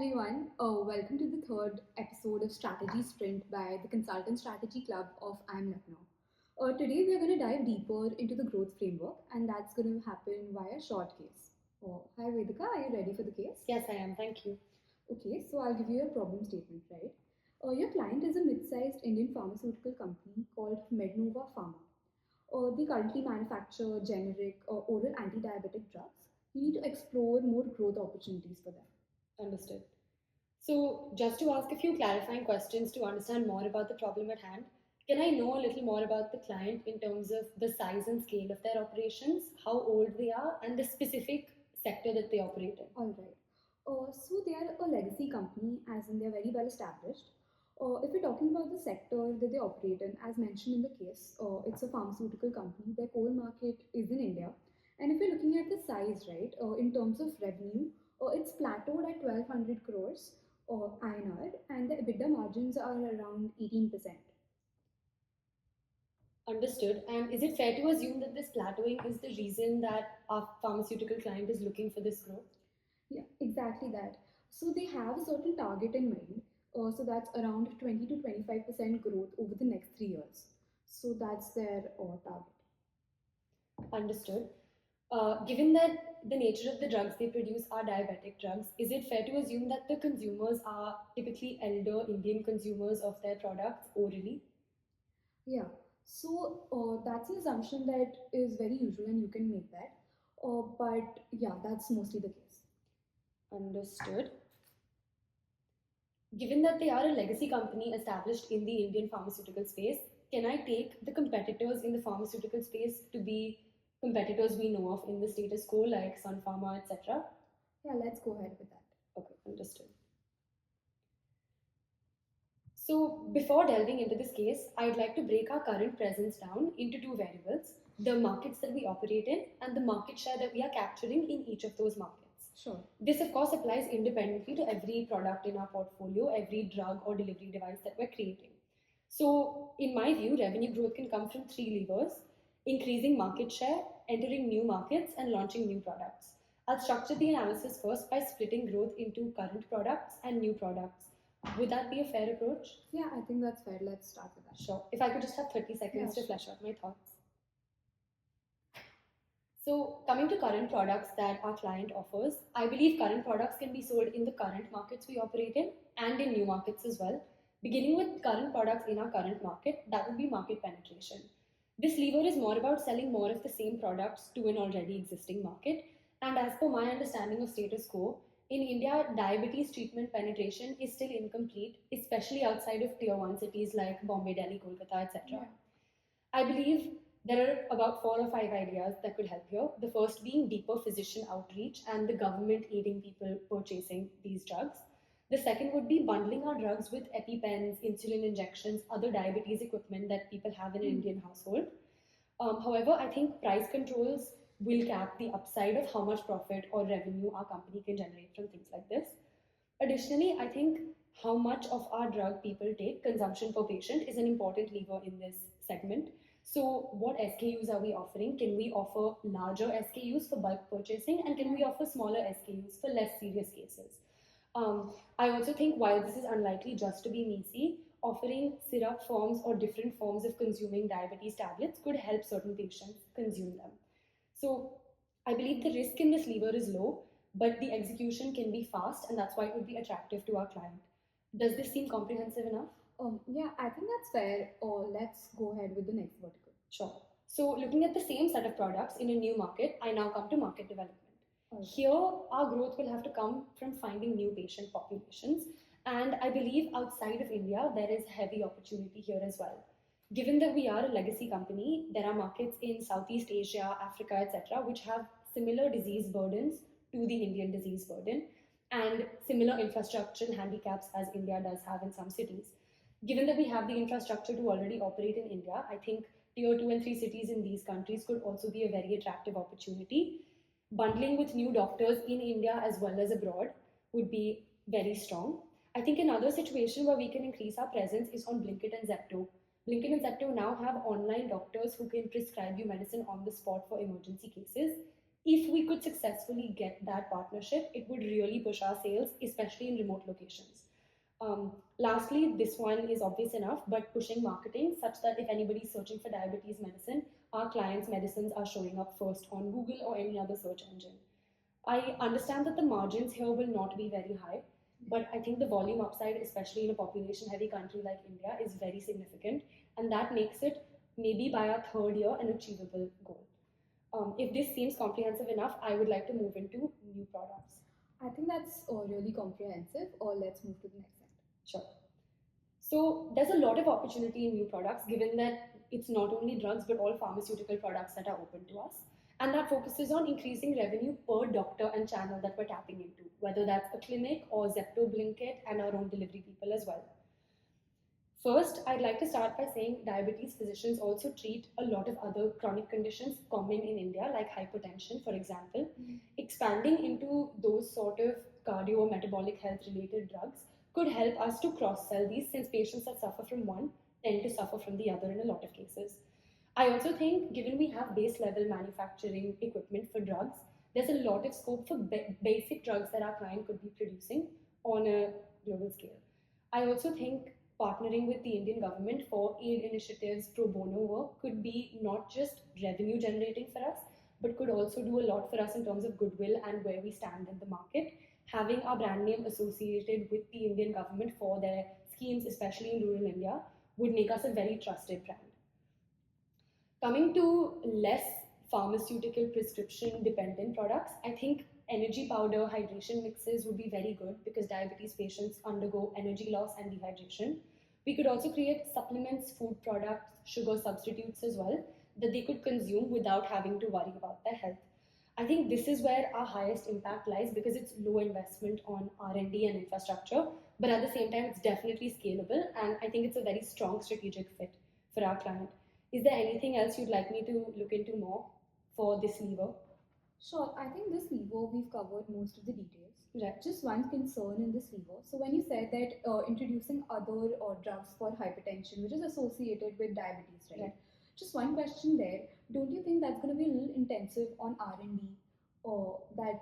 everyone. Welcome to the third episode of Strategy Sprint by the Consultant Strategy Club of IIM Lucknow. Today, we are going to dive deeper into the growth framework, and that's going to happen via short case. Hi, Vedika. Are you ready for the case? Yes, I am. Thank you. Okay, so I'll give you a problem statement, right? Your client is a mid sized Indian pharmaceutical company called Mednova Pharma. They currently manufacture generic oral anti diabetic drugs. You need to explore more growth opportunities for them. Understood. So, just to ask a few clarifying questions to understand more about the problem at hand, can I know a little more about the client in terms of the size and scale of their operations, how old they are, and the specific sector that they operate in? All right. So they are a legacy company, as in they're very well established. If we're talking about the sector that they operate in, as mentioned in the case, it's a pharmaceutical company. Their core market is in India. And if we're looking at the size, right, in terms of revenue, it's plateaued at 1200 crores INR, and the EBITDA margins are around 18%. Understood. And is it fair to assume that this plateauing is the reason that our pharmaceutical client is looking for this growth? Yeah, exactly that. So they have a certain target in mind. So that's around 20 to 25% growth over the next 3 years. So that's their target. Understood. Given that the nature of the drugs they produce are diabetic drugs, is it fair to assume that the consumers are typically elder Indian consumers of their products orally? Yeah. So that's an assumption that is very usual and you can make that. But yeah, that's mostly the case. Understood. Given that they are a legacy company established in the Indian pharmaceutical space, can I take the competitors in the pharmaceutical space to be competitors we know of in the status quo, like Sun Pharma, etc.? Yeah, let's go ahead with that. Okay, understood. So, before delving into this case, I'd like to break our current presence down into two variables: the markets that we operate in and the market share that we are capturing in each of those markets. Sure. This, of course, applies independently to every product in our portfolio, every drug or delivery device that we're creating. So, in my view, revenue growth can come from three levers: increasing market share, entering new markets, and launching new products. I'll structure the analysis first by splitting growth into current products and new products. Would that be a fair approach? Yeah, I think that's fair. Let's start with that. Sure. If I could just have 30 seconds to flesh out my thoughts. So, coming to current products that our client offers, I believe current products can be sold in the current markets we operate in and in new markets as well. Beginning with current products in our current market, that would be market penetration. This lever is more about selling more of the same products to an already existing market. And as per my understanding of status quo, in India, diabetes treatment penetration is still incomplete, especially outside of tier 1 cities like Bombay, Delhi, Kolkata, etc. Yeah. I believe there are about 4 or 5 ideas that could help here. The first being deeper physician outreach and the government aiding people purchasing these drugs. The second would be bundling our drugs with EpiPens, insulin injections, other diabetes equipment that people have in an Indian household. However, I think price controls will cap the upside of how much profit or revenue our company can generate from things like this. Additionally, I think how much of our drug people take, consumption per patient, is an important lever in this segment. So, what SKUs are we offering? Can we offer larger SKUs for bulk purchasing, and can we offer smaller SKUs for less serious cases? I also think while this is unlikely just to be me, offering syrup forms or different forms of consuming diabetes tablets could help certain patients consume them. So I believe the risk in this lever is low, but the execution can be fast, and that's why it would be attractive to our client. Does this seem comprehensive enough? Yeah, I think that's fair. Let's go ahead with the next vertical. Sure. So looking at the same set of products in a new market, I now come to market development. Here, our growth will have to come from finding new patient populations. And I believe outside of India, there is heavy opportunity here as well. Given that we are a legacy company, there are markets in Southeast Asia, Africa, etc., which have similar disease burdens to the Indian disease burden and similar infrastructural handicaps as India does have in some cities. Given that we have the infrastructure to already operate in India, I think tier 2 and 3 cities in these countries could also be a very attractive opportunity. Bundling with new doctors in India as well as abroad would be very strong. I think another situation where we can increase our presence is on Blinkit and Zepto. Blinkit and Zepto now have online doctors who can prescribe you medicine on the spot for emergency cases. If we could successfully get that partnership, it would really push our sales, especially in remote locations. Lastly, this one is obvious enough, but pushing marketing such that if anybody's searching for diabetes medicine, our clients' medicines are showing up first on Google or any other search engine. I understand that the margins here will not be very high, but I think the volume upside, especially in a population heavy country like India, is very significant, and that makes it maybe by our third year an achievable goal. If this seems comprehensive enough, I would like to move into new products. I think that's really comprehensive. Or let's move to the next slide. Sure. So there's a lot of opportunity in new products given that it's not only drugs but all pharmaceutical products that are open to us. And that focuses on increasing revenue per doctor and channel that we're tapping into, whether that's a clinic or Zepto, Blinkit, and our own delivery people as well. First, I'd like to start by saying diabetes physicians also treat a lot of other chronic conditions common in India, like hypertension, for example. Expanding into those sort of cardio or metabolic health related drugs could help us to cross sell these, since patients that suffer from one tend to suffer from the other in a lot of cases. I also think, given we have base level manufacturing equipment for drugs, there's a lot of scope for basic drugs that our client could be producing on a global scale. I also think partnering with the Indian government for aid initiatives, pro bono work could be not just revenue generating for us, but could also do a lot for us in terms of goodwill and where we stand in the market. Having our brand name associated with the Indian government for their schemes, especially in rural India, would make us a very trusted brand. Coming to less pharmaceutical prescription dependent products, I think energy powder hydration mixes would be very good because diabetes patients undergo energy loss and dehydration. We could also create supplements, food products, sugar substitutes as well that they could consume without having to worry about their health. I think this is where our highest impact lies because it's low investment on R&D and infrastructure, but at the same time it's definitely scalable, and I think it's a very strong strategic fit for our client. Is there anything else you'd like me to look into more for this lever? Sure, I think this lever we've covered most of the details. Right. Just one concern in this lever. So when you said that introducing other drugs for hypertension, which is associated with diabetes, right? Just one question there. Don't you think that's going to be a little intensive on R&D? Or that?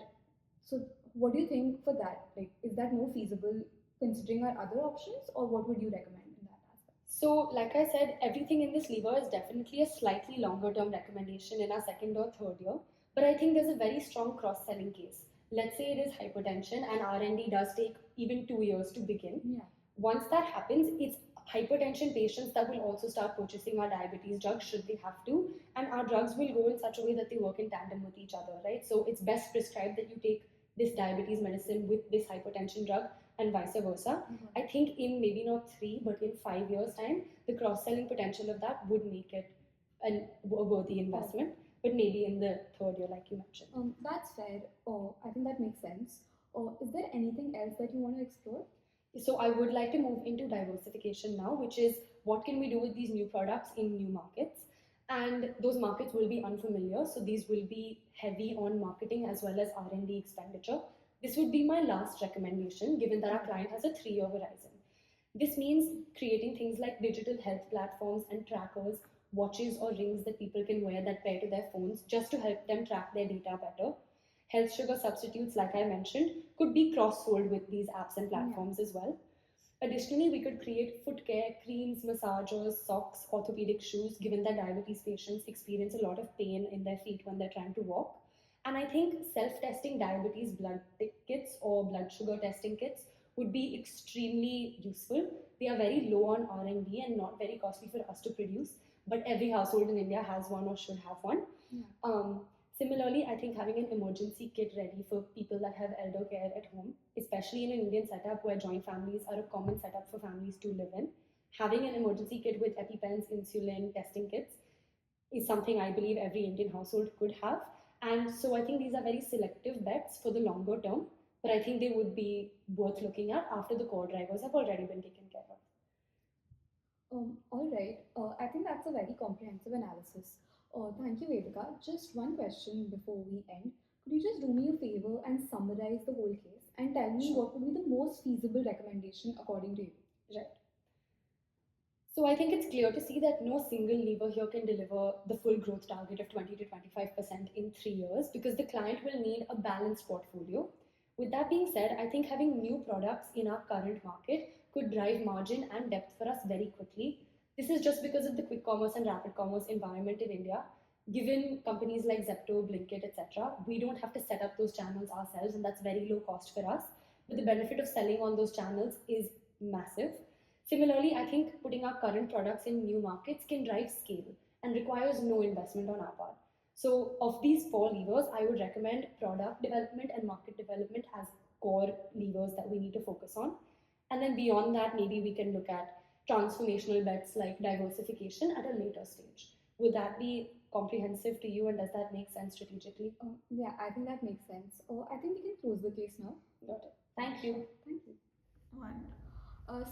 So what do you think for that? Like, is that more feasible considering our other options, or what would you recommend in that aspect? So, like I said, everything in this lever is definitely a slightly longer term recommendation in our second or third year. But I think there's a very strong cross-selling case. Let's say it is hypertension and R&D does take even 2 years to begin. Yeah. Once that happens, it's hypertension patients that will also start purchasing our diabetes drugs should they have to, and our drugs will go in such a way that they work in tandem with each other, right? So it's best prescribed that you take this diabetes medicine with this hypertension drug and vice versa. I think in maybe not 3 but in 5 years time, the cross-selling potential of that would make it a worthy investment. But maybe in the third year, like you mentioned. That's fair. I think that makes sense. Is there anything else that you want to explore? So I would like to move into diversification now, which is what can we do with these new products in new markets? And those markets will be unfamiliar, so these will be heavy on marketing as well as R&D expenditure. This would be my last recommendation, given that our client has a 3-year horizon. This means creating things like digital health platforms and trackers, watches or rings that people can wear that pair to their phones just to help them track their data better. Health sugar substitutes, like I mentioned, could be cross-sold with these apps and platforms as well. Additionally, we could create foot care, creams, massagers, socks, orthopedic shoes, given that diabetes patients experience a lot of pain in their feet when they're trying to walk. And I think self-testing diabetes blood kits or blood sugar testing kits would be extremely useful. They are very low on R&D and not very costly for us to produce, but every household in India has one or should have one. Similarly, I think having an emergency kit ready for people that have elder care at home, especially in an Indian setup where joint families are a common setup for families to live in, having an emergency kit with EpiPens, insulin, testing kits is something I believe every Indian household could have. And so I think these are very selective bets for the longer term, but I think they would be worth looking at after the core drivers have already been taken care of. All right. I think that's a very comprehensive analysis. Thank you, Vedika. Just one question before we end. Could you just do me a favor and summarize the whole case and tell me what would be the most feasible recommendation according to you? Right. So I think it's clear to see that no single lever here can deliver the full growth target of 20 to 25% in 3 years, because the client will need a balanced portfolio. With that being said, I think having new products in our current market could drive margin and depth for us very quickly. This is just because of the quick commerce and rapid commerce environment in India. Given companies like Zepto, Blinkit, etc., we don't have to set up those channels ourselves, and that's very low cost for us. But the benefit of selling on those channels is massive. Similarly, I think putting our current products in new markets can drive scale and requires no investment on our part. So, of these four levers, I would recommend product development and market development as core levers that we need to focus on. And then beyond that, maybe we can look at transformational bets like diversification at a later stage. Would that be comprehensive to you, and does that make sense strategically? Yeah, I think that makes sense. I think we can close the case now. Got it. Thank you. Thank you. One.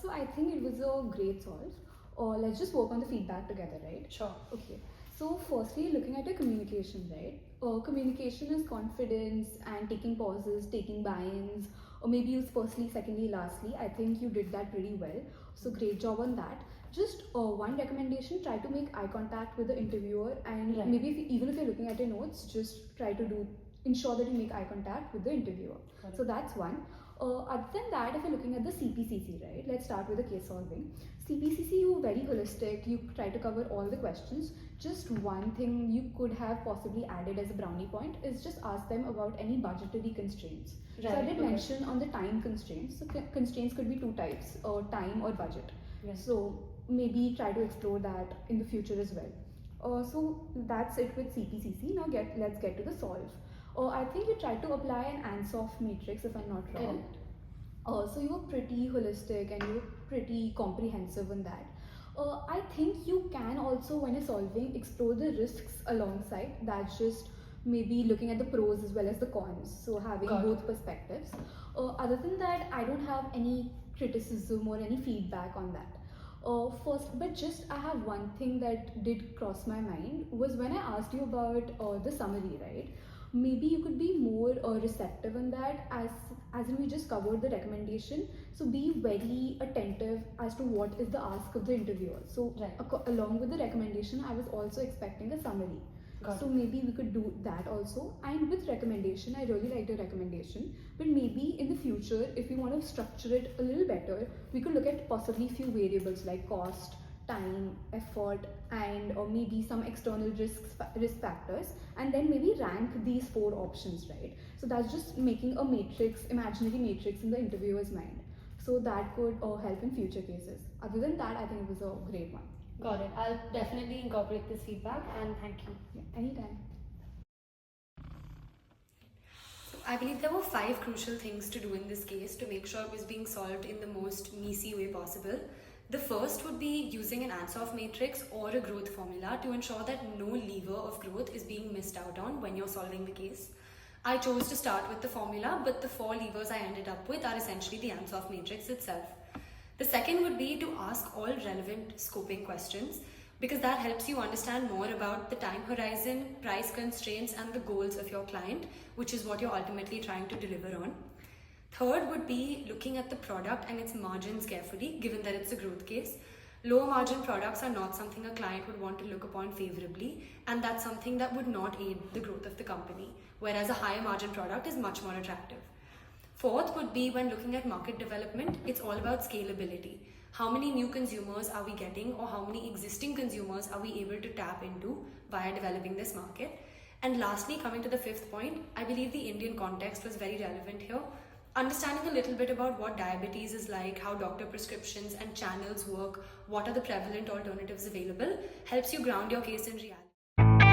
So I think it was a great solve. Let's just work on the feedback together, right? Sure. Okay. So firstly, looking at your communication, right? Communication is confidence and taking pauses, taking buy-ins, or maybe use firstly, secondly, lastly. I think you did that pretty well. So great job on that. Just one recommendation: try to make eye contact with the interviewer, and Right. maybe even if you're looking at your notes, just try to ensure that you make eye contact with the interviewer. Got it. So that's one. Other than that, if you're looking at the CPCC, right, let's start with the case solving. CPCC, you very holistic, you try to cover all the questions. Just one thing you could have possibly added as a brownie point is just ask them about any budgetary constraints. So I Right, did okay. mention on the time constraints. So constraints could be two types, time or budget. Right. So maybe try to explore that in the future as well. So that's it with CPCC. Now let's get to the solve. I think you tried to apply an Ansoff matrix, if I'm not wrong. Correct. So you were pretty holistic and you were pretty comprehensive in that. I think you can also, when you're solving, explore the risks alongside. That's just maybe looking at the pros as well as the cons. So having Got it. both perspectives. Other than that, I don't have any criticism or any feedback on that. First, but just I have one thing that did cross my mind was when I asked you about the summary, right? Maybe you could be more receptive in that, as in we just covered the recommendation. So be very attentive as to what is the ask of the interviewer. So Right. along with the recommendation, I was also expecting a summary. Got So it. maybe we could do that also. And with recommendation, I really liked your recommendation. But maybe in the future, if we want to structure it a little better, we could look at possibly few variables like cost, time, effort, and or maybe some external risk factors, and then maybe rank these four options, right? So that's just making a matrix, imaginary matrix in the interviewer's mind. So that could help in future cases. Other than that, I think it was a great one. Got it. I'll definitely incorporate this feedback, and thank you. Yeah, anytime. I believe there were 5 crucial things to do in this case to make sure it was being solved in the most messy way possible. The first would be using an Ansoff matrix or a growth formula to ensure that no lever of growth is being missed out on when you're solving the case. I chose to start with the formula, but the 4 levers I ended up with are essentially the Ansoff matrix itself. The second would be to ask all relevant scoping questions, because that helps you understand more about the time horizon, price constraints, and the goals of your client, which is what you're ultimately trying to deliver on. Third would be looking at the product and its margins carefully, given that it's a growth case. Lower margin products are not something a client would want to look upon favorably, and that's something that would not aid the growth of the company, whereas a higher margin product is much more attractive. Fourth would be when looking at market development, it's all about scalability. How many new consumers are we getting, or how many existing consumers are we able to tap into via developing this market? And lastly, coming to the fifth point, I believe the Indian context was very relevant here. Understanding a little bit about what diabetes is like, how doctor prescriptions and channels work, what are the prevalent alternatives available, helps you ground your case in reality.